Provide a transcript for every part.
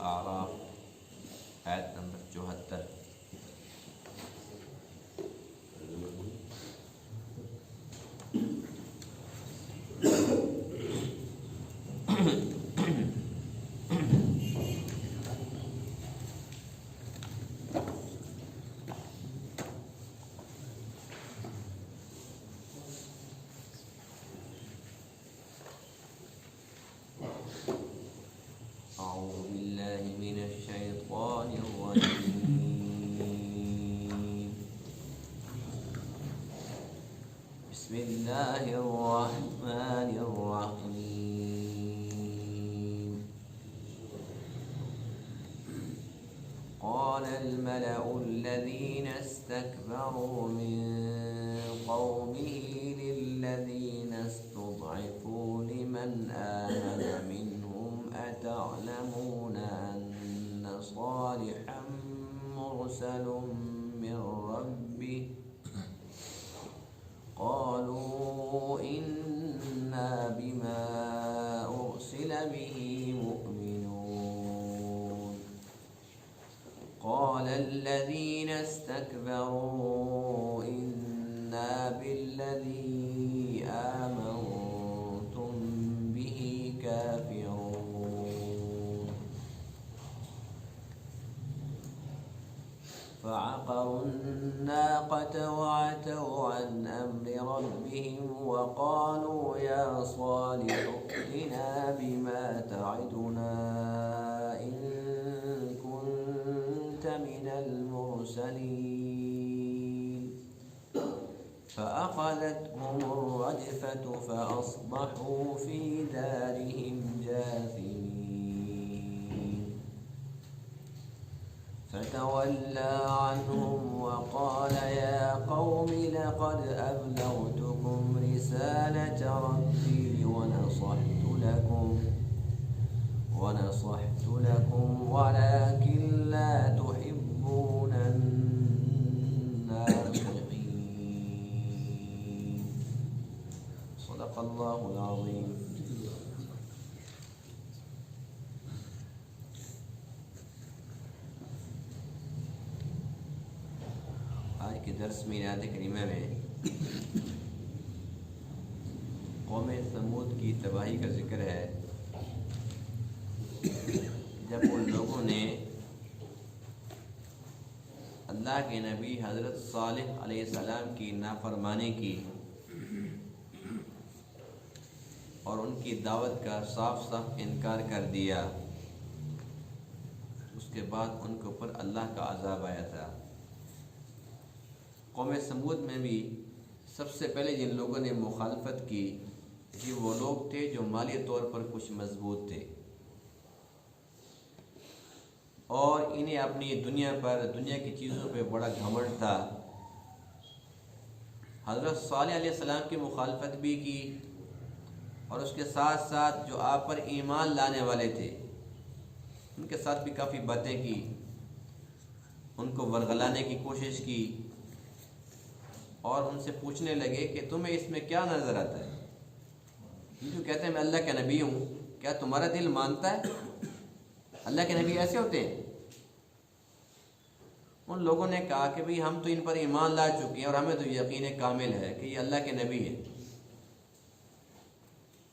الاعراف آیت نمبر 74۔ أعوذ بالله من الشيطان الرجيم، بسم الله الرحمن الرحيم۔ قال الملأ الذين استكبروا من قومه للذين استضعفوا لمن آمن منهم أتعلمون أن صالحا مرسل من ربه؟ قالوا إنا بما أرسل به مؤمنون۔ قال الذين استكبروا إنا بالذي آمنتم به كافرون۔ فعقروا الناقة وعتوا عن أمر ربهم وقالوا يا صالح ائتنا بما تعدنا إن كنت من المرسلين۔ فأخذتهم الرجفة فأصبحوا في دارهم جاثمين۔ فتولى عنهم وقال يا قوم لقد أبلغتكم رسالة ربي ونصحت لكم ولكن لا تحبون الناصحين۔ صدق الله العظيم۔ آج کے درس میں آیت کریمہ میں قوم ثمود کی تباہی کا ذکر ہے، جب ان لوگوں نے اللہ کے نبی حضرت صالح علیہ السلام کی نافرمانی کی اور ان کی دعوت کا صاف صاف انکار کر دیا، اس کے بعد ان کے اوپر اللہ کا عذاب آیا تھا۔ قوم ثمود میں بھی سب سے پہلے جن لوگوں نے مخالفت کی یہ وہ لوگ تھے جو مالی طور پر کچھ مضبوط تھے اور انہیں اپنی دنیا کی چیزوں پہ بڑا گھمنڈ تھا۔ حضرت صالح علیہ السلام کی مخالفت بھی کی اور اس کے ساتھ ساتھ جو آپ پر ایمان لانے والے تھے ان کے ساتھ بھی کافی باتیں کی، ان کو ورغلانے کی کوشش کی اور ان سے پوچھنے لگے کہ تمہیں اس میں کیا نظر آتا ہے؟ یہ جو کہتے ہیں میں اللہ کا نبی ہوں، کیا تمہارا دل مانتا ہے اللہ کے نبی ایسے ہوتے ہیں؟ ان لوگوں نے کہا کہ بھئی ہم تو ان پر ایمان لا چکے ہیں اور ہمیں تو یقین کامل ہے کہ یہ اللہ کے نبی ہے۔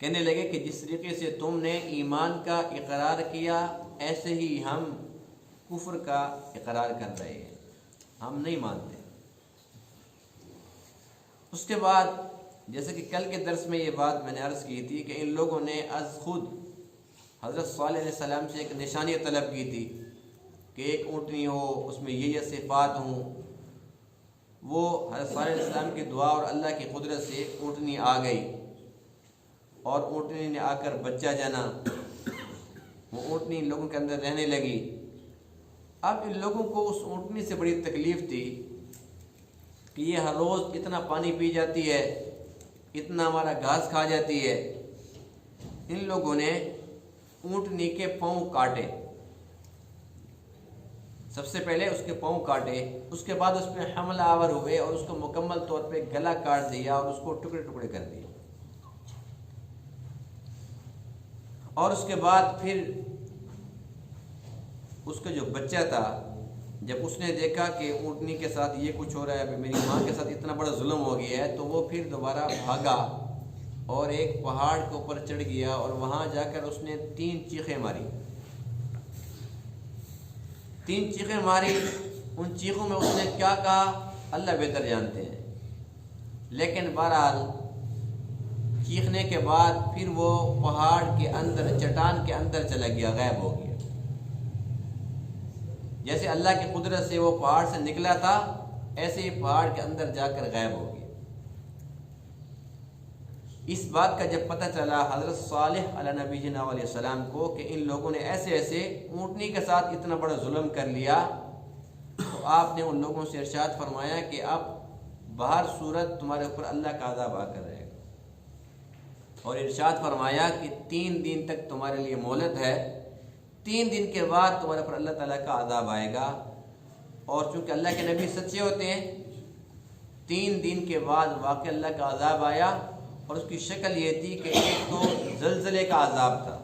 کہنے لگے کہ جس طریقے سے تم نے ایمان کا اقرار کیا ایسے ہی ہم کفر کا اقرار کر رہے ہیں، ہم نہیں مانتے۔ اس کے بعد جیسے کہ کل کے درس میں یہ بات میں نے عرض کی تھی کہ ان لوگوں نے از خود حضرت صالح علیہ السلام سے ایک نشانی طلب کی تھی کہ ایک اونٹنی ہو، اس میں یہ صفات ہوں۔ وہ حضرت صالح علیہ السلام کی دعا اور اللہ کی قدرت سے اونٹنی آ گئی اور اونٹنی نے آ کر بچہ جنا، وہ اونٹنی ان لوگوں کے اندر رہنے لگی۔ اب ان لوگوں کو اس اونٹنی سے بڑی تکلیف تھی کہ یہ ہر روز اتنا پانی پی جاتی ہے، اتنا ہمارا گھاس کھا جاتی ہے۔ ان لوگوں نے اونٹنی کے پاؤں کاٹے، سب سے پہلے اس کے پاؤں کاٹے، اس کے بعد اس پہ حملہ آور ہوئے اور اس کو مکمل طور پہ گلا کاٹ دیا اور اس کو ٹکڑے ٹکڑے کر دیا۔ اور اس کے بعد پھر اس کا جو بچہ تھا جب اس نے دیکھا کہ اونٹنی کے ساتھ یہ کچھ ہو رہا ہے، میری ماں کے ساتھ اتنا بڑا ظلم ہو گیا ہے، تو وہ پھر دوبارہ بھاگا اور ایک پہاڑ کے اوپر چڑھ گیا اور وہاں جا کر اس نے 3 چیخیں ماری. 3 چیخیں ماری. ان چیخوں میں اس نے کیا کہا اللہ بہتر جانتے ہیں، لیکن بہرحال چیخنے کے بعد پھر وہ پہاڑ کے اندر، چٹان کے اندر چلا گیا، غائب ہو گیا. جیسے اللہ کی قدرت سے وہ پہاڑ سے نکلا تھا، ایسے ہی پہاڑ کے اندر جا کر غائب ہو گیا. اس بات کا جب پتہ چلا حضرت صالح علیہ نبی جناب علیہ السلام کو کہ ان لوگوں نے ایسے ایسے اونٹنی کے ساتھ اتنا بڑا ظلم کر لیا، تو آپ نے ان لوگوں سے ارشاد فرمایا کہ اب بہر صورت تمہارے اوپر اللہ کا عذاب آ کر رہے گا، اور ارشاد فرمایا کہ 3 دن تک تمہارے لیے مہلت ہے، 3 دن کے بعد تمہارے اوپر اللہ تعالیٰ کا عذاب آئے گا. اور چونکہ اللہ کے نبی سچے ہوتے ہیں، 3 دن کے بعد واقع اللہ کا عذاب آیا، اور اس کی شکل یہ تھی کہ ایک تو زلزلے کا عذاب تھا،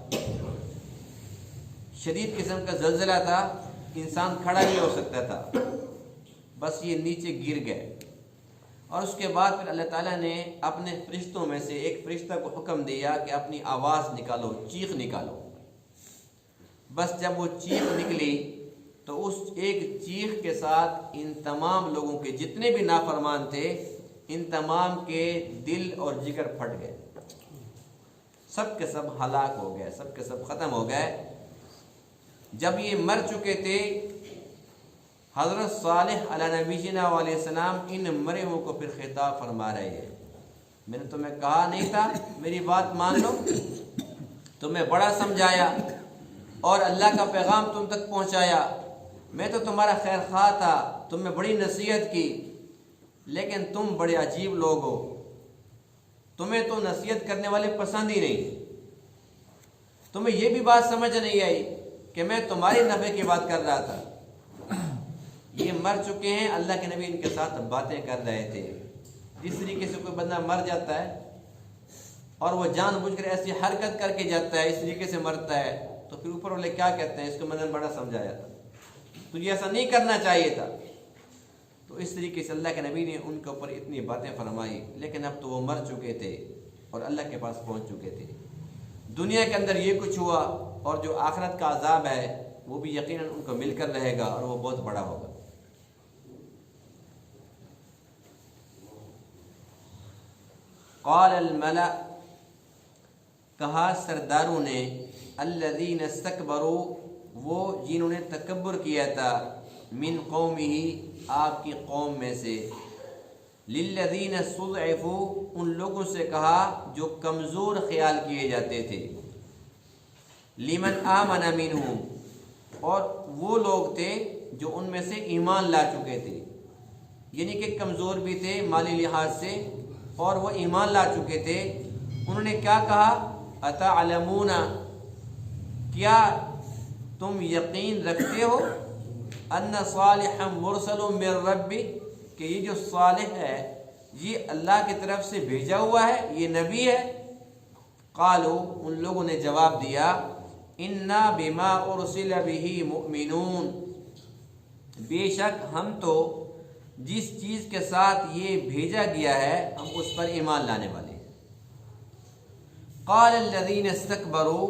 شدید قسم کا زلزلہ تھا، انسان کھڑا نہیں ہو سکتا تھا، بس یہ نیچے گر گئے. اور اس کے بعد پھر اللہ تعالیٰ نے اپنے فرشتوں میں سے ایک فرشتہ کو حکم دیا کہ اپنی آواز نکالو، چیخ نکالو. بس جب وہ چیخ نکلی تو اس ایک چیخ کے ساتھ ان تمام لوگوں کے جتنے بھی نافرمان تھے، ان تمام کے دل اور جگر پھٹ گئے، سب کے سب ہلاک ہو گئے، سب کے سب ختم ہو گئے. جب یہ مر چکے تھے، حضرت صالح علیہ نبینا علیہ السلام ان مرے ہوئے کو پھر خطاب فرما رہے ہیں، میں نے تمہیں کہا نہیں تھا میری بات مان لو، تمہیں بڑا سمجھایا اور اللہ کا پیغام تم تک پہنچایا، میں تو تمہارا خیر خواہ تھا، تمہیں بڑی نصیحت کی، لیکن تم بڑے عجیب لوگ ہو، تمہیں تو نصیحت کرنے والے پسند ہی نہیں، تمہیں یہ بھی بات سمجھ نہیں آئی کہ میں تمہاری نفع کی بات کر رہا تھا. یہ مر چکے ہیں، اللہ کے نبی ان کے ساتھ باتیں کر رہے تھے. جس طریقے سے کوئی بندہ مر جاتا ہے اور وہ جان بوجھ کر ایسی حرکت کر کے جاتا ہے، اس طریقے سے مرتا ہے، تو پھر اوپر والے کیا کہتے ہیں، اس کو میں نے بڑا سمجھایا تھا، تجھے ایسا نہیں کرنا چاہیے تھا. تو اس طریقے سے اللہ کے نبی نے ان کے اوپر اتنی باتیں فرمائی، لیکن اب تو وہ مر چکے تھے اور اللہ کے پاس پہنچ چکے تھے. دنیا کے اندر یہ کچھ ہوا، اور جو آخرت کا عذاب ہے وہ بھی یقیناً ان کو مل کر رہے گا، اور وہ بہت بڑا ہوگا. قال الملأ، کہا سرداروں نے، الذین استکبروا، وہ جنہوں نے تکبر کیا تھا، من قومہ، آپ کی قوم میں سے، للذین استضعفوا، ان لوگوں سے کہا جو کمزور خیال کیے جاتے تھے، لمن آمن منہم، اور وہ لوگ تھے جو ان میں سے ایمان لا چکے تھے، یعنی کہ کمزور بھی تھے مالی لحاظ سے اور وہ ایمان لا چکے تھے. انہوں نے کیا کہا، اتعلمون، کیا تم یقین رکھتے ہو، ان صالحا مرسل من ربی، کہ یہ جو صالح ہے یہ اللہ کی طرف سے بھیجا ہوا ہے، یہ نبی ہے. قالوا، ان لوگوں نے جواب دیا، انا بما ارسل به مؤمنون، بے شک ہم تو جس چیز کے ساتھ یہ بھیجا گیا ہے ہم اس پر ایمان لانے والے ہیں. قال الذین استکبروا،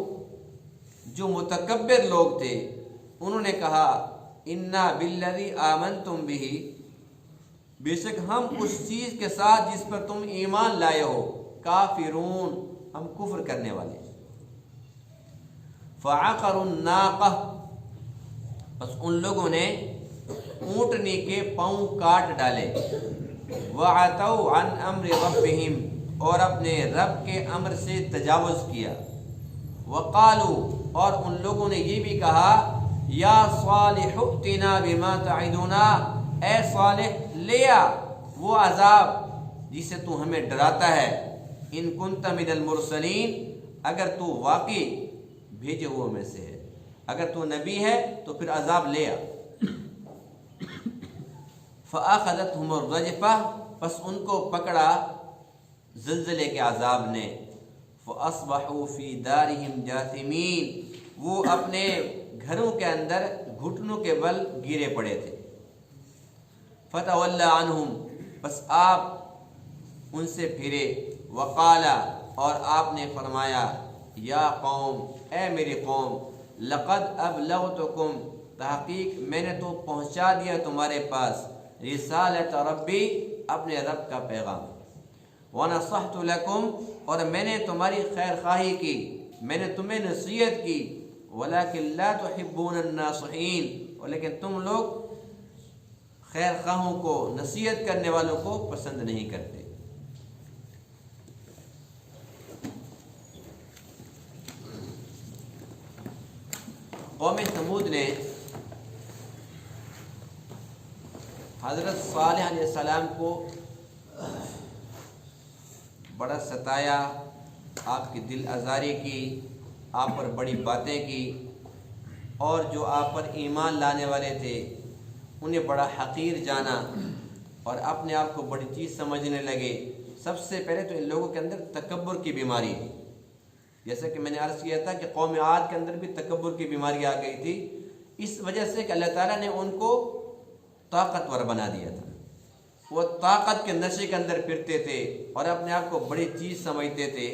جو متکبر لوگ تھے انہوں نے کہا، انا بالذی آمنتم بہ، بے شک ہم اس چیز کے ساتھ جس پر تم ایمان لائے ہو، کافرون، ہم کفر کرنے والے ہیں. فعقروا الناقہ، بس ان لوگوں نے اونٹنی کے پاؤں کاٹ ڈالے. وعتوا عن امر ربہم، اور اپنے رب کے امر سے تجاوز کیا. وقالوا، اور ان لوگوں نے یہ بھی کہا، یا صالح ائتنا بما تعدنا، اے صالح لے آ وہ عذاب جسے تو ہمیں ڈراتا ہے، ان کنت من المرسلین، اگر تو واقعی بھیجے ہوئے میں سے ہے، اگر تو نبی ہے تو پھر عذاب لے آ. فأخذتهم الرجفہ، پس ان کو پکڑا زلزلے کے عذاب نے. فأصبحوا فی دارہم جاثمین، وہ اپنے گھروں کے اندر گھٹنوں کے بل گرے پڑے تھے. فتولی عنہم، بس آپ ان سے پھرے. وقال، اور آپ نے فرمایا، یا قوم، اے میری قوم، لقد ابلغتکم، تحقیق میں نے تو پہنچا دیا تمہارے پاس، رسالت ربی، اپنے رب کا پیغام. ونصحت لکم، اور میں نے تمہاری خیر خواہی کی، میں نے تمہیں نصیحت کی. ولکن لا تحبون الناصحین، لیکن تم لوگ خیر خواہوں کو، نصیحت کرنے والوں کو پسند نہیں کرتے. قوم ثمود نے حضرت صالح علیہ السلام کو بڑا ستایا، آپ کی دل آزاری کی، آپ پر بڑی باتیں کی، اور جو آپ پر ایمان لانے والے تھے انہیں بڑا حقیر جانا اور اپنے آپ کو بڑی چیز سمجھنے لگے. سب سے پہلے تو ان لوگوں کے اندر تکبر کی بیماری تھی. جیسا کہ میں نے عرض کیا تھا کہ قوم عاد کے اندر بھی تکبر کی بیماری آ گئی تھی، اس وجہ سے کہ اللہ تعالیٰ نے ان کو طاقتور بنا دیا تھا. وہ طاقت کے نشے کے اندر پھرتے تھے اور اپنے آپ کو بڑی چیز سمجھتے تھے.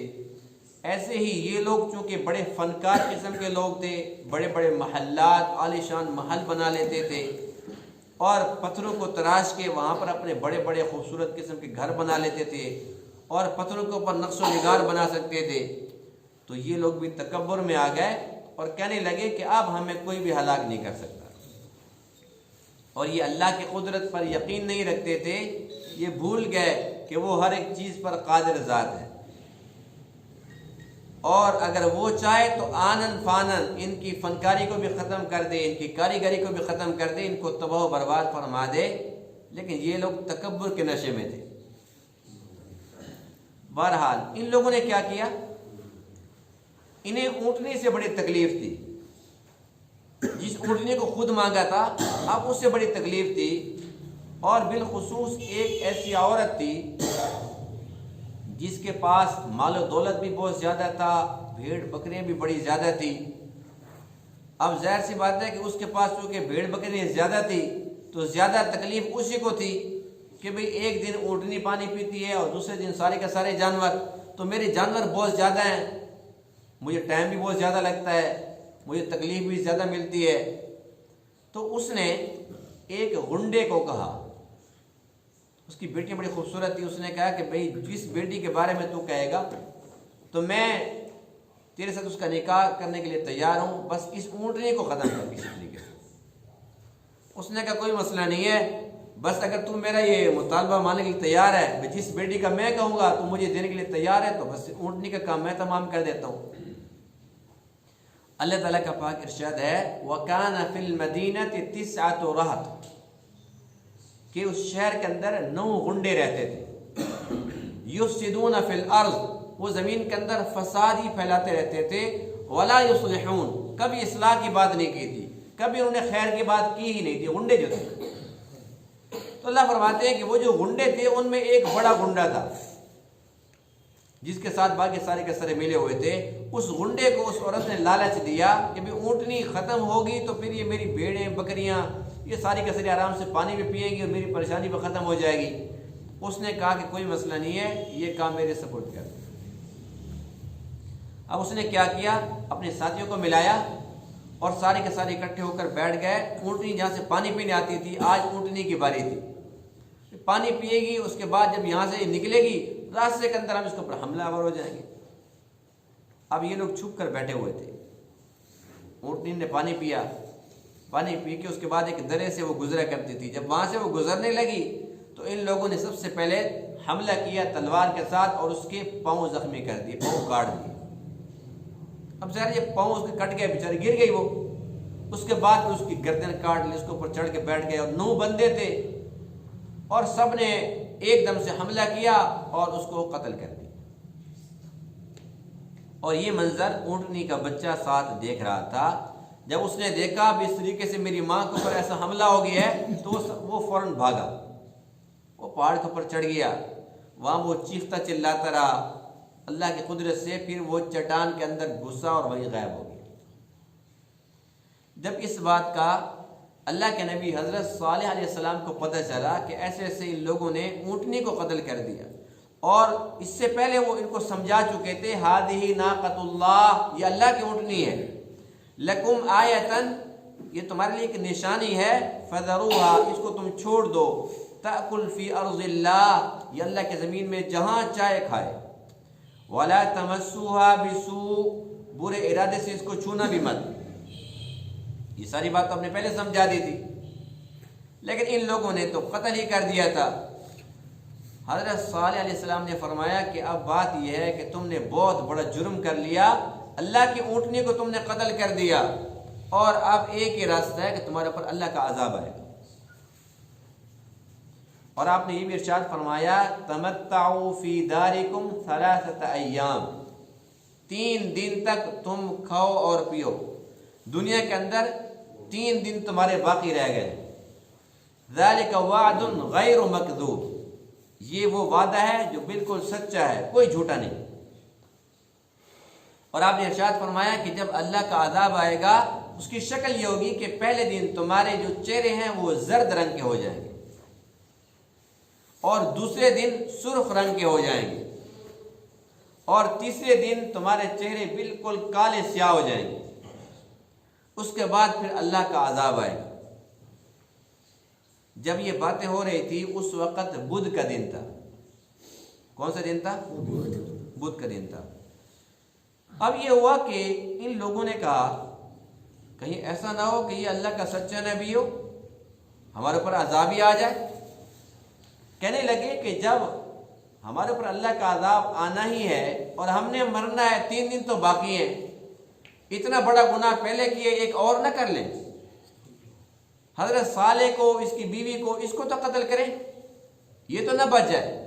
ایسے ہی یہ لوگ چونکہ بڑے فنکار قسم کے لوگ تھے، بڑے بڑے محلات، عالیشان محل بنا لیتے تھے اور پتھروں کو تراش کے وہاں پر اپنے بڑے بڑے خوبصورت قسم کے گھر بنا لیتے تھے اور پتھروں کے اوپر نقش و نگار بنا سکتے تھے. تو یہ لوگ بھی تکبر میں آ گئے اور کہنے لگے کہ اب ہمیں کوئی بھی ہلاک نہیں کر سکتا. اور یہ اللہ کی قدرت پر یقین نہیں رکھتے تھے، یہ بھول گئے کہ وہ ہر ایک چیز پر قادر ذات ہے، اور اگر وہ چاہے تو آنن فانن ان کی فنکاری کو بھی ختم کر دے، ان کی کاریگری کو بھی ختم کر دے، ان کو تباہ و برباد فرما دے. لیکن یہ لوگ تکبر کے نشے میں تھے. بہرحال ان لوگوں نے کیا کیا، انہیں اونٹنی سے بڑی تکلیف تھی. جس اونٹنی کو خود مانگا تھا اب اس سے بڑی تکلیف تھی، اور بالخصوص ایک ایسی عورت تھی جس کے پاس مال و دولت بھی بہت زیادہ تھا، بھیڑ بکریاں بھی بڑی زیادہ تھی. اب ظاہر سی بات ہے کہ اس کے پاس چونکہ بھیڑ بکریاں زیادہ تھی تو زیادہ تکلیف اسی کو تھی کہ بھئی ایک دن اونٹنی پانی پیتی ہے اور دوسرے دن سارے کے سارے جانور، تو میرے جانور بہت زیادہ ہیں، مجھے ٹائم بھی بہت زیادہ لگتا ہے، مجھے تکلیف بھی زیادہ ملتی ہے. تو اس نے ایک غنڈے کو کہا، اس کی بیٹی بڑی خوبصورت تھی، اس نے کہا کہ بھئی جس بیٹی کے بارے میں تو کہے گا تو میں تیرے ساتھ اس کا نکاح کرنے کے لیے تیار ہوں، بس اس اونٹنی کو ختم کر کسی طریقے سے. اس نے کہا کوئی مسئلہ نہیں ہے، بس اگر تم میرا یہ مطالبہ ماننے کے لیے تیار ہے، جس بیٹی کا میں کہوں گا تم مجھے دینے کے لیے تیار ہے، تو بس اونٹنی کا کام میں تمام کر دیتا ہوں. اللہ تعالیٰ کا پاک ارشاد ہے، وَكَانَ فِي الْمَدِينَةِ 9 رَهْطٌ، کہ اس شہر کے اندر 9 غنڈے رہتے تھے. يُفْسِدُونَ فِي الْأَرْضِ، وہ زمین کے اندر فساد ہی پھیلاتے رہتے تھے. وَلَا يُصْلِحُونَ، کبھی اصلاح کی بات نہیں کی تھی، کبھی انہوں نے خیر کی بات کی ہی نہیں تھی، غنڈے جو تھے. تو اللہ فرماتے ہیں کہ وہ جو غنڈے تھے ان میں ایک بڑا غنڈا تھا جس کے ساتھ باقی سارے کے سارے ملے ہوئے تھے. اس غنڈے کو اس عورت نے لالچ دیا کہ بھی اونٹنی ختم ہوگی تو پھر یہ میری بھیڑیں بکریاں یہ ساری کے ساری آرام سے پانی بھی پئیں گی اور میری پریشانی بھی ختم ہو جائے گی. اس نے کہا کہ کوئی مسئلہ نہیں ہے، یہ کام میرے سپورٹ کر. اب اس نے کیا کیا، اپنے ساتھیوں کو ملایا اور سارے کے سارے اکٹھے ہو کر بیٹھ گئے. اونٹنی جہاں سے پانی پینے آتی تھی آج اونٹنی کی باری تھی، پانی پیے گی، اس کے بعد جب یہاں سے نکلے گی راستے کے اندر ہم اس کے اوپر حملہ آور ہو جائیں گے. اب یہ لوگ چھپ کر بیٹھے ہوئے تھے. اونٹنی نے پانی پیا، پانی پی کے اس کے بعد ایک درے سے وہ گزرا کرتی تھی. جب وہاں سے وہ گزرنے لگی تو ان لوگوں نے سب سے پہلے حملہ کیا تلوار کے ساتھ اور اس کے پاؤں زخمی کر دیے، پاؤں کاٹ دیے. اب ظاہر یہ پاؤں اس کے کٹ گئے، بیچاری گر گئی وہ. اس کے بعد اس کی گردن کاٹ لی، اس کے اوپر چڑھ کے بیٹھ گئے. اور 9 بندے تھے اور سب نے ایک دم سے حملہ کیا اور اس کو قتل کر دیا. اور یہ منظر اونٹنی کا بچہ ساتھ دیکھ رہا تھا. جب اس نے دیکھا بھی اس طریقے سے میری ماں کے اوپر ایسا حملہ ہو گیا ہے تو وہ فوراً بھاگا، وہ پہاڑ کے اوپر چڑھ گیا. وہاں وہ چیختا چلاتا رہا. اللہ کی قدرت سے پھر وہ چٹان کے اندر گھسا اور وہیں غائب ہو گیا. جب اس بات کا اللہ کے نبی حضرت صالح علیہ السلام کو پتہ چلا کہ ایسے ایسے ان لوگوں نے اونٹنی کو قتل کر دیا، اور اس سے پہلے وہ ان کو سمجھا چکے تھے ہادہ ناقۃ اللہ، یہ اللہ کی اونٹنی ہے، لکم آیتن، یہ تمہارے لیے ایک نشانی ہے، فذروہا، اس کو تم چھوڑ دو، تأکل فی ارض اللہ، یہ اللہ کے زمین میں جہاں چاہے کھائے، ولا تمسوہا بسوء، برے ارادے سے اس کو چھونا بھی مت۔ یہ ساری بات تو ہم نے پہلے سمجھا دی تھی، لیکن ان لوگوں نے تو قتل ہی کر دیا تھا۔ حضرت صالح علیہ السلام نے فرمایا کہ اب بات یہ ہے کہ تم نے بہت بڑا جرم کر لیا، اللہ کی اونٹنی کو تم نے قتل کر دیا، اور اب ایک ہی راستہ ہے کہ تمہارے اوپر اللہ کا عذاب آئے گا۔ اور آپ نے یہ بھی ارشاد فرمایا تمتعوا فی دارکم 3 ایام، 3 دن تک تم کھاؤ اور پیو، دنیا کے اندر 3 دن تمہارے باقی رہ گئے۔ ذالک وعد غیر مکذوب، یہ وہ وعدہ ہے جو بالکل سچا ہے، کوئی جھوٹا نہیں۔ اور آپ نے ارشاد فرمایا کہ جب اللہ کا عذاب آئے گا اس کی شکل یہ ہوگی کہ پہلے دن تمہارے جو چہرے ہیں وہ زرد رنگ کے ہو جائیں گے، اور دوسرے دن سرخ رنگ کے ہو جائیں گے، اور تیسرے دن تمہارے چہرے بالکل کالے سیاہ ہو جائیں گے۔ اس کے بعد پھر اللہ کا عذاب آئے گا۔ جب یہ باتیں ہو رہی تھی اس وقت بدھ کا دن تھا۔ کون سا دن تھا؟ بدھ کا دن تھا۔ اب یہ ہوا کہ ان لوگوں نے کہا کہیں ایسا نہ ہو کہ یہ اللہ کا سچا نبی ہو، ہمارے اوپر عذاب ہی آ جائے۔ کہنے لگے کہ جب ہمارے اوپر اللہ کا عذاب آنا ہی ہے اور ہم نے مرنا ہے، 3 دن تو باقی ہیں، اتنا بڑا گناہ پہلے کیے ایک اور نہ کر لیں۔ حضرت صالح کو، اس کی بیوی کو، اس کو تو قتل کریں، یہ تو نہ بچ جائے۔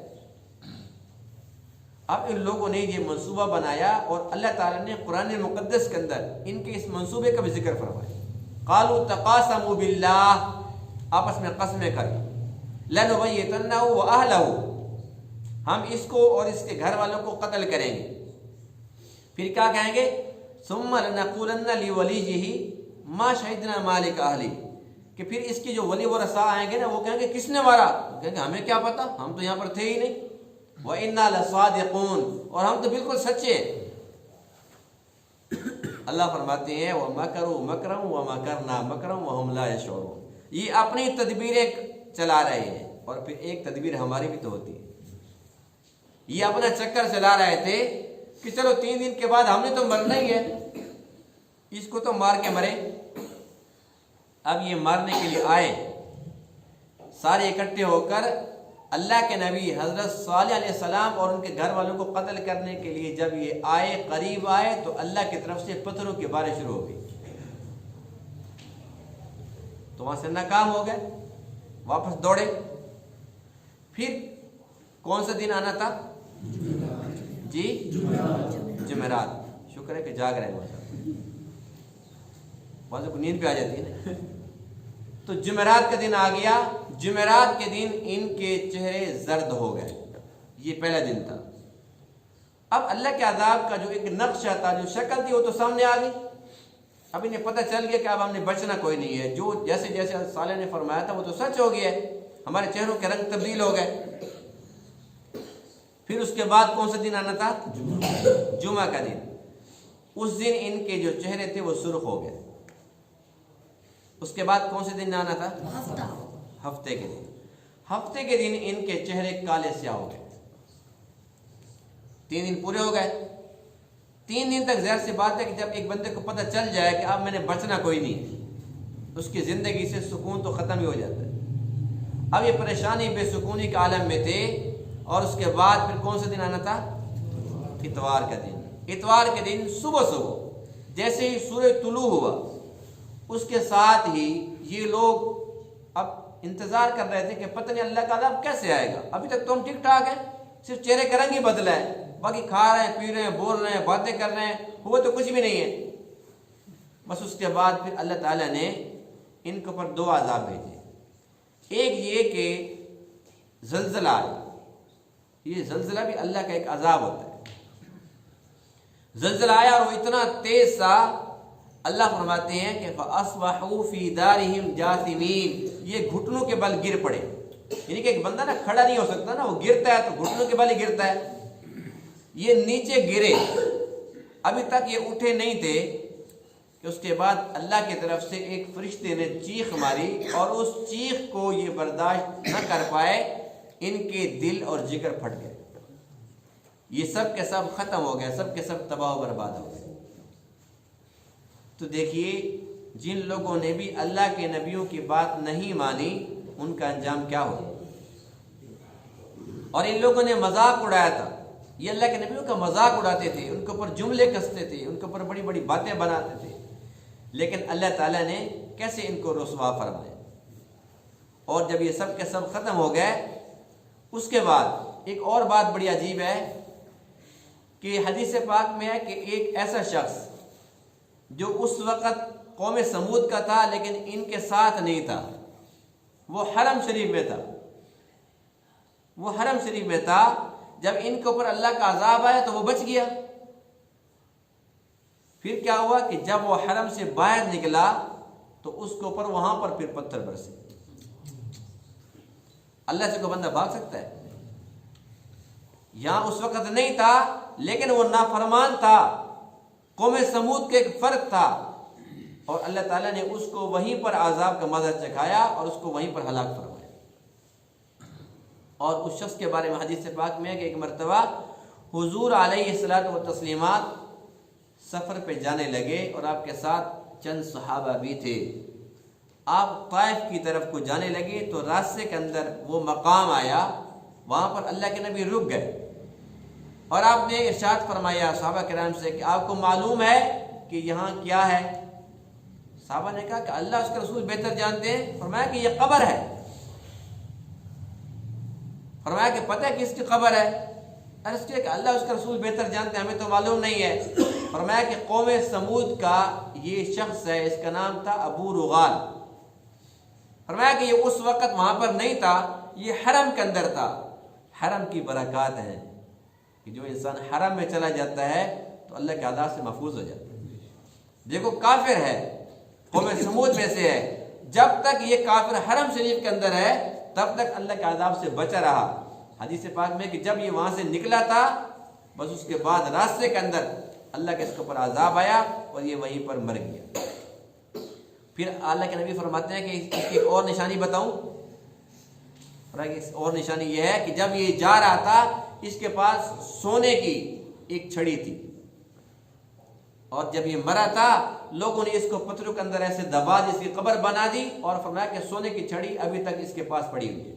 اب ان لوگوں نے یہ منصوبہ بنایا، اور اللہ تعالیٰ نے قرآن مقدس کے اندر ان کے اس منصوبے کا بھی ذکر فرمایا۔ قالوا تقاسموا باللہ، آپس میں قسمیں کھائی، لنبیتنہ واہلہ، ہم اس کو اور اس کے گھر والوں کو قتل کریں گے۔ پھر کیا کہیں گے؟ ثم لنقولن لولیہ ما شہدنا مالک اہلی، کہ پھر اس کی جو ولی ورثاء آئیں گے نا، وہ کہیں گے کس نے مارا؟ کہیں گے ہمیں کیا پتا، ہم تو یہاں پر تھے ہی نہیں۔ وَإِنَّا لَصَادِقُونَ، اور ہم تو بالکل سچے ہیں۔ اللہ فرماتے ہیں وَمَكَرُوا مَكْرًا وَمَكَرْنَا مَكْرًا وَهُمْ لَا يَشْعُرُونَ، یہ اپنی تدبیریں چلا رہے ہیں، اور پھر ایک تدبیر ہماری بھی تو ہوتی ہے۔ یہ اپنا چکر چلا رہے تھے کہ چلو 3 دن کے بعد ہم نے تو مرنا ہی ہے، اس کو تو مار کے مرے۔ اب یہ مارنے کے لیے آئے، سارے اکٹھے ہو کر اللہ کے نبی حضرت صالح علیہ السلام اور ان کے گھر والوں کو قتل کرنے کے لیے جب یہ آئے، قریب آئے، تو اللہ کی طرف سے پتھروں کی بارش شروع ہو گئی، تو وہاں سے ناکام ہو گئے، واپس دوڑے۔ پھر کون سا دن آنا تھا؟ جی، جمعرات۔ شکر ہے کہ جاگ رہے ہیں، بعضوں کو نیند پہ آ جاتی ہے نا۔ تو جمعرات کا دن آ گیا، جمعرات کے دن ان کے چہرے زرد ہو گئے، یہ پہلا دن تھا۔ اب اللہ کے عذاب کا جو ایک نقشہ تھا، جو شکل تھی، وہ تو سامنے آ گئی۔ اب انہیں پتہ چل گیا کہ اب ہم نے بچنا کوئی نہیں ہے، جو جیسے جیسے صالح نے فرمایا تھا وہ تو سچ ہو گیا ہے، ہمارے چہروں کے رنگ تبدیل ہو گئے۔ پھر اس کے بعد کون سا دن آنا تھا؟ جمعہ کا دن۔ اس دن ان کے جو چہرے تھے وہ سرخ ہو گئے۔ اس کے بعد کون سے دن آنا تھا؟ ہفتے کے دن۔ ہفتے کے دن ان کے چہرے کالے سیاہ ہو گئے۔ 3 دن پورے ہو گئے۔ 3 دن تک ظاہر سی بات ہے کہ جب ایک بندے کو پتہ چل جائے کہ اب میں نے بچنا کوئی نہیں، اس کی زندگی سے سکون تو ختم ہی ہو جاتا ہے۔ اب یہ پریشانی بے سکونی کے عالم میں تھے، اور اس کے بعد پھر کون سے دن آنا تھا؟ اتوار کا دن۔ اتوار کے دن صبح جیسے ہی سورج طلوع ہوا، اس کے ساتھ ہی یہ لوگ اب انتظار کر رہے تھے کہ پتہ نہیں اللہ کا عذاب کیسے آئے گا۔ ابھی تک تو ہم ٹھیک ٹھاک ہیں، صرف چہرے کا رنگ ہی بدلا ہے، باقی کھا رہے ہیں، پی رہے ہیں، بول رہے ہیں، باتیں کر رہے ہیں، وہ تو کچھ بھی نہیں ہے۔ بس اس کے بعد پھر اللہ تعالیٰ نے ان کے اوپر 2 عذاب بھیجے۔ ایک یہ کہ زلزلہ آیا، یہ زلزلہ بھی اللہ کا ایک عذاب ہوتا ہے۔ زلزلہ آیا اور وہ اتنا تیز تھا اللہ فرماتے ہیں کہ فَأَصْبَحُوا فِي دَارِهِمْ جَاثِمِينَ، یہ گھٹنوں کے بل گر پڑے. یعنی کہ ایک بندہ نا کھڑا نہیں ہو سکتا نا، وہ گرتا ہے تو گھٹنوں کے بل ہی گرتا ہے. یہ نیچے گرے، ابھی تک یہ اٹھے نہیں تھے کہ اس کے بعد اللہ کی طرف سے ایک فرشتے نے چیخ ماری، اور اس چیخ کو یہ برداشت نہ کر پائے، ان کے دل اور جگر پھٹ گئے. یہ سب کے سب ختم ہو گئے، سب کے سب تباہ و برباد ہو گئے. تو دیکھیے جن لوگوں نے بھی اللہ کے نبیوں کی بات نہیں مانی ان کا انجام کیا ہو. اور ان لوگوں نے مذاق اڑایا تھا، یہ اللہ کے نبیوں کا مذاق اڑاتے تھے، ان کے اوپر جملے کستے تھے، ان کے اوپر بڑی بڑی باتیں بناتے تھے. لیکن اللہ تعالیٰ نے کیسے ان کو رسوا فرمایا. اور جب یہ سب کے سب ختم ہو گئے، اس کے بعد ایک اور بات بڑی عجیب ہے کہ حدیث پاک میں ہے کہ ایک ایسا شخص جو اس وقت قوم سمود کا تھا لیکن ان کے ساتھ نہیں تھا، وہ حرم شریف میں تھا. وہ حرم شریف میں تھا. جب ان کے اوپر اللہ کا عذاب آیا تو وہ بچ گیا. پھر کیا ہوا کہ جب وہ حرم سے باہر نکلا تو اس کے اوپر وہاں پر پھر پتھر برسے. اللہ سے کوئی بندہ بھاگ سکتا ہے؟ یہاں اس وقت نہیں تھا لیکن وہ نافرمان تھا، قوم سمود کے ایک فرد تھا، اور اللہ تعالیٰ نے اس کو وہیں پر عذاب کا مزہ چکھایا اور اس کو وہیں پر ہلاک فرمایا. اور اس شخص کے بارے میں حدیث پاک میں ہے کہ ایک مرتبہ حضور علیہ الصلوۃ والتسلیمات سفر پہ جانے لگے اور آپ کے ساتھ چند صحابہ بھی تھے. آپ طائف کی طرف کو جانے لگے تو راستے کے اندر وہ مقام آیا، وہاں پر اللہ کے نبی رک گئے اور آپ نے ارشاد فرمایا صحابہ کرام سے کہ آپ کو معلوم ہے کہ یہاں کیا ہے؟ صحابہ نے کہا کہ اللہ اس کے رسول بہتر جانتے ہیں. فرمایا کہ یہ قبر ہے. فرمایا کہ پتہ ہے کس کی قبر ہے؟ عرض کیا کہ اللہ اس کے رسول بہتر جانتے ہیں، ہمیں تو معلوم نہیں ہے. فرمایا کہ قوم سمود کا یہ شخص ہے، اس کا نام تھا ابو رغال. فرمایا کہ یہ اس وقت وہاں پر نہیں تھا، یہ حرم کے اندر تھا. حرم کی برکات ہیں کہ جو انسان حرم میں چلا جاتا ہے تو اللہ کے عذاب سے محفوظ ہو جاتا ہے. دیکھو کافر ہے، قوم سمود میں سے ہے، جب تک یہ کافر حرم شریف کے اندر ہے تب تک اللہ کے عذاب سے بچا رہا. حدیث پاک میں کہ جب یہ وہاں سے نکلا تھا بس اس کے بعد راستے کے اندر اللہ کے اس کے اوپر عذاب آیا اور یہ وہیں پر مر گیا. پھر اللہ کے نبی فرماتے ہیں کہ اس کی ایک اور نشانی بتاؤں. اور نشانی یہ ہے کہ جب یہ جا رہا تھا اس کے پاس سونے کی ایک چھڑی تھی، اور جب یہ مرا تھا لوگوں نے اس کو پتھروں کے اندر ایسے دبا دی، اس کی قبر بنا دی، اور فرمایا کہ سونے کی چھڑی ابھی تک اس کے پاس پڑی ہوئی ہے.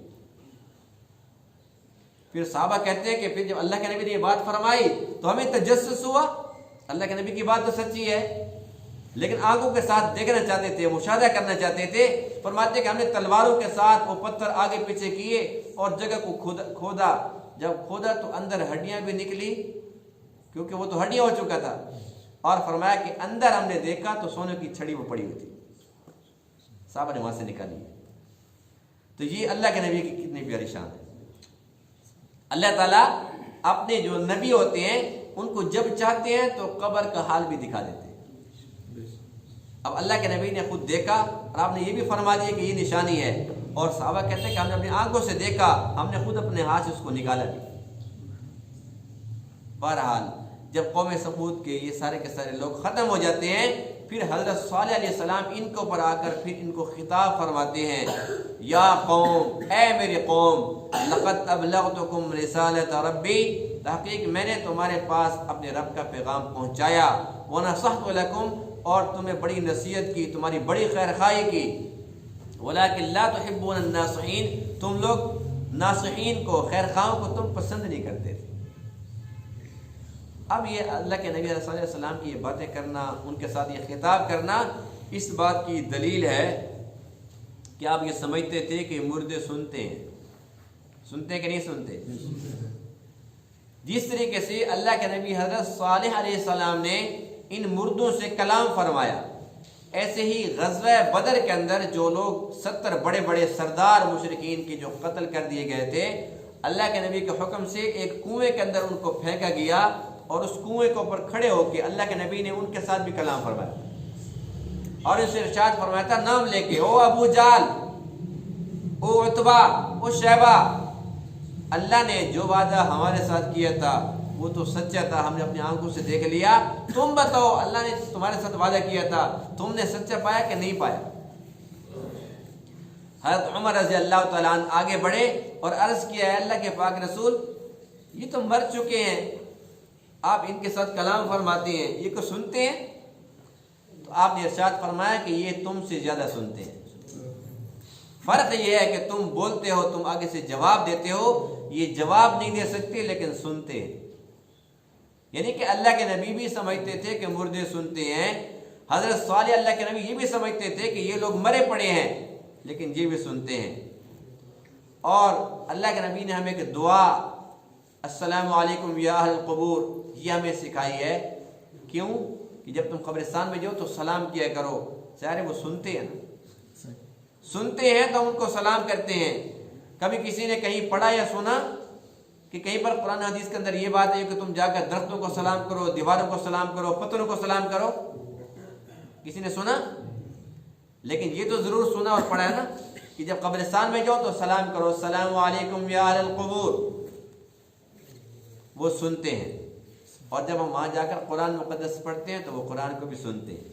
پھر صحابہ کہتے ہیں کہ پھر جب اللہ کے نبی نے یہ بات فرمائی تو ہمیں تجسس ہوا. اللہ کے نبی کی بات تو سچی ہے لیکن آنکھوں کے ساتھ دیکھنا چاہتے تھے، مشاہدہ کرنا چاہتے تھے. فرماتے ہیں کہ ہم نے تلواروں کے ساتھ وہ پتھر آگے پیچھے کیے اور جگہ کو کھودا. جب کھودا تو اندر ہڈیاں بھی نکلی کیونکہ وہ تو ہڈیاں ہو چکا تھا، اور فرمایا کہ اندر ہم نے دیکھا تو سونے کی چھڑی وہ پڑی ہوئی تھی. صحابہ نے وہاں سے نکالی. تو یہ اللہ کے نبی کی کتنی پیاری شان ہے. اللہ تعالیٰ اپنے جو نبی ہوتے ہیں ان کو جب چاہتے ہیں تو قبر کا حال بھی دکھا دیتے ہیں. اب اللہ کے نبی نے خود دیکھا اور آپ نے یہ بھی فرما دیا کہ یہ نشانی ہے، اور صحابہ کہتے ہیں کہ ہم نے اپنی آنکھوں سے دیکھا، ہم نے خود اپنے ہاتھ سے اس کو نکالا بھی. بہرحال جب قوم سمود کے یہ سارے کے سارے لوگ ختم ہو جاتے ہیں پھر حضرت صالح علیہ السلام ان کے اوپر آ کر پھر ان کو خطاب فرماتے ہیں، یا قوم، اے میری قوم، لقد ابلغتکم رسالت ربی، تحقیق میں نے تمہارے پاس اپنے رب کا پیغام پہنچایا، ونصحت لکم، اور تمہیں بڑی نصیحت کی، تمہاری بڑی خیر خواہی کی، ولکن لا تحبون الناصحین، تم لوگ ناصحین کو، خیر خواہوں کو تم پسند نہیں کرتے تھے. اب یہ اللہ کے نبی صلی اللہ علیہ وسلم کی یہ باتیں کرنا، ان کے ساتھ یہ خطاب کرنا، اس بات کی دلیل ہے کہ آپ یہ سمجھتے تھے کہ مردے سنتے ہیں. سنتے ہیں کہ نہیں سنتے؟ جس طریقے سے اللہ کے نبی حضرت صالح علیہ السلام نے ان مردوں سے کلام فرمایا، ایسے ہی غزوہ بدر کے اندر جو لوگ 70 بڑے بڑے سردار مشرکین کے جو قتل کر دیے گئے تھے، اللہ کے نبی کے حکم سے ایک کنویں کے اندر ان کو پھینکا گیا، اور اس کنویں کے اوپر کھڑے ہو کے اللہ کے نبی نے ان کے ساتھ بھی کلام فرمایا. اور اسے ارشاد فرمایا تھا نام لے کے، او ابو جال، او عتبہ، او شیبہ، اللہ نے جو وعدہ ہمارے ساتھ کیا تھا وہ تو سچا تھا، ہم نے اپنی آنکھوں سے دیکھ لیا، تم بتاؤ اللہ نے تمہارے ساتھ وعدہ کیا تھا تم نے سچا پایا کہ نہیں پایا؟ حضرت عمر رضی اللہ تعالیٰ عنہ آگے بڑھے اور عرض کیا ہے اللہ کے پاک رسول یہ تو مر چکے ہیں، آپ ان کے ساتھ کلام فرماتے ہیں، یہ کو سنتے ہیں؟ تو آپ نے ارشاد فرمایا کہ یہ تم سے زیادہ سنتے ہیں، فرق یہ ہے کہ تم بولتے ہو، تم آگے سے جواب دیتے ہو، یہ جواب نہیں دے سکتے لیکن سنتے ہیں۔ یعنی کہ اللہ کے نبی بھی سمجھتے تھے کہ مردے سنتے ہیں، حضرت صالح اللہ کے نبی یہ بھی سمجھتے تھے کہ یہ لوگ مرے پڑے ہیں لیکن یہ بھی سنتے ہیں۔ اور اللہ کے نبی نے ہمیں کہ دعا السلام علیکم یا اہل القبور یہ ہمیں سکھائی ہے، کیوں کہ جب تم قبرستان میں جاؤ تو سلام کیا کرو، سارے وہ سنتے ہیں نا، سنتے ہیں تو ان کو سلام کرتے ہیں۔ کبھی کسی نے کہیں پڑھا یا سنا کہ کہیں پر قرآن حدیث کے اندر یہ بات ہے کہ تم جا کر درختوں کو سلام کرو، دیواروں کو سلام کرو، پتھروں کو سلام کرو؟ کسی نے سنا؟ لیکن یہ تو ضرور سنا اور پڑھا ہے نا کہ جب قبرستان میں جاؤ تو سلام کرو السلام علیکم یا اہل القبور، وہ سنتے ہیں۔ اور جب ہم وہاں جا کر قرآن مقدس پڑھتے ہیں تو وہ قرآن کو بھی سنتے ہیں۔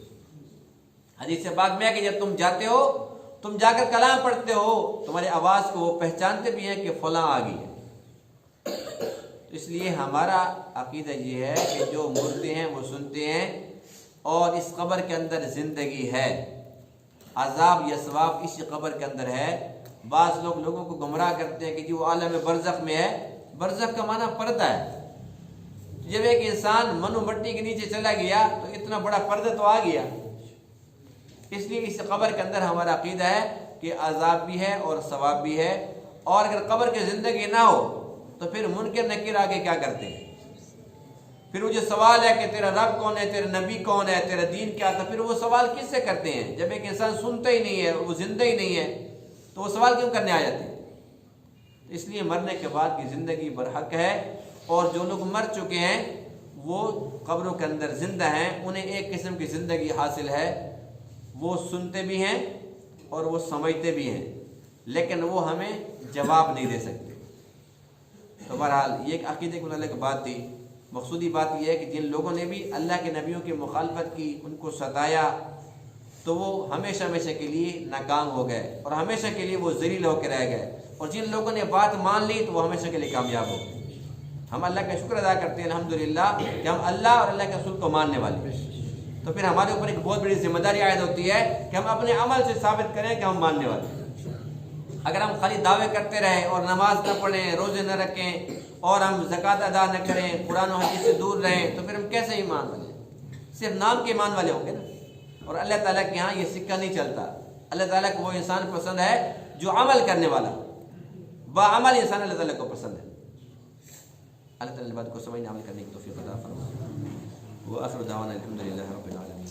حدیث پاک میں ہے کہ جب تم جاتے ہو، تم جا کر کلام پڑھتے ہو، تمہاری آواز کو وہ پہچانتے بھی ہیں کہ فلاں آ گئی ہے۔ اس لیے ہمارا عقیدہ یہ ہے کہ جو مردے ہیں وہ سنتے ہیں، اور اس قبر کے اندر زندگی ہے، عذاب یا ثواب اسی قبر کے اندر ہے۔ بعض لوگ لوگوں کو گمراہ کرتے ہیں کہ جو عالم برزخ میں ہے، برزخ کا معنی پردہ ہے، جب ایک انسان منو مٹی کے نیچے چلا گیا تو اتنا بڑا پردہ تو آ گیا۔ اس لیے اس قبر کے اندر ہمارا عقیدہ ہے کہ عذاب بھی ہے اور ثواب بھی ہے، اور اگر قبر کی زندگی نہ ہو تو پھر منکر نکیر آگے کیا کرتے ہیں؟ پھر وہ جو سوال ہے کہ تیرا رب کون ہے، تیرا نبی کون ہے، تیرا دین کیا تھا، پھر وہ سوال کس سے کرتے ہیں؟ جب ایک انسان سنتا ہی نہیں ہے، وہ زندہ ہی نہیں ہے تو وہ سوال کیوں کرنے آ جاتے ہیں؟ اس لیے مرنے کے بعد کی زندگی برحق ہے، اور جو لوگ مر چکے ہیں وہ قبروں کے اندر زندہ ہیں، انہیں ایک قسم کی زندگی حاصل ہے، وہ سنتے بھی ہیں اور وہ سمجھتے بھی ہیں، لیکن وہ ہمیں جواب نہیں دے سکتے۔ تو بہرحال یہ ایک عقیدے کے متعلق بات تھی۔ مقصودی بات یہ ہے کہ جن لوگوں نے بھی اللہ کے نبیوں کی مخالفت کی، ان کو ستایا، تو وہ ہمیشہ ہمیشہ کے لیے ناکام ہو گئے اور ہمیشہ کے لیے وہ ذلیل ہو کے رہ گئے، اور جن لوگوں نے بات مان لی تو وہ ہمیشہ کے لیے کامیاب ہو گئے۔ ہم اللہ کا شکر ادا کرتے ہیں الحمدللہ کہ ہم اللہ اور اللہ کے رسول کو ماننے والے ہیں، تو پھر ہمارے اوپر ایک بہت بڑی ذمہ داری عائد ہوتی ہے کہ ہم اپنے عمل سے ثابت کریں کہ ہم ماننے والے ہیں۔ اگر ہم خالی دعوے کرتے رہیں اور نماز نہ پڑھیں، روزے نہ رکھیں، اور ہم زکوٰۃ ادا نہ کریں، قرآن و حدیث سے دور رہیں، تو پھر ہم کیسے ایمان والے ہیں؟ صرف نام کے ایمان والے ہوں گے نا۔ اور اللہ تعالیٰ کے یہاں یہ سکہ نہیں چلتا۔ اللہ تعالیٰ کو وہ انسان پسند ہے جو عمل کرنے والا، بعمل انسان اللہ تعالیٰ کو پسند ہے۔ اللہ تعالیٰ نے بات کو سمجھنے عمل کرنے کی توفیق عطا فرمائے۔ وآخر دعوانا الحمدللہ رب العالمین۔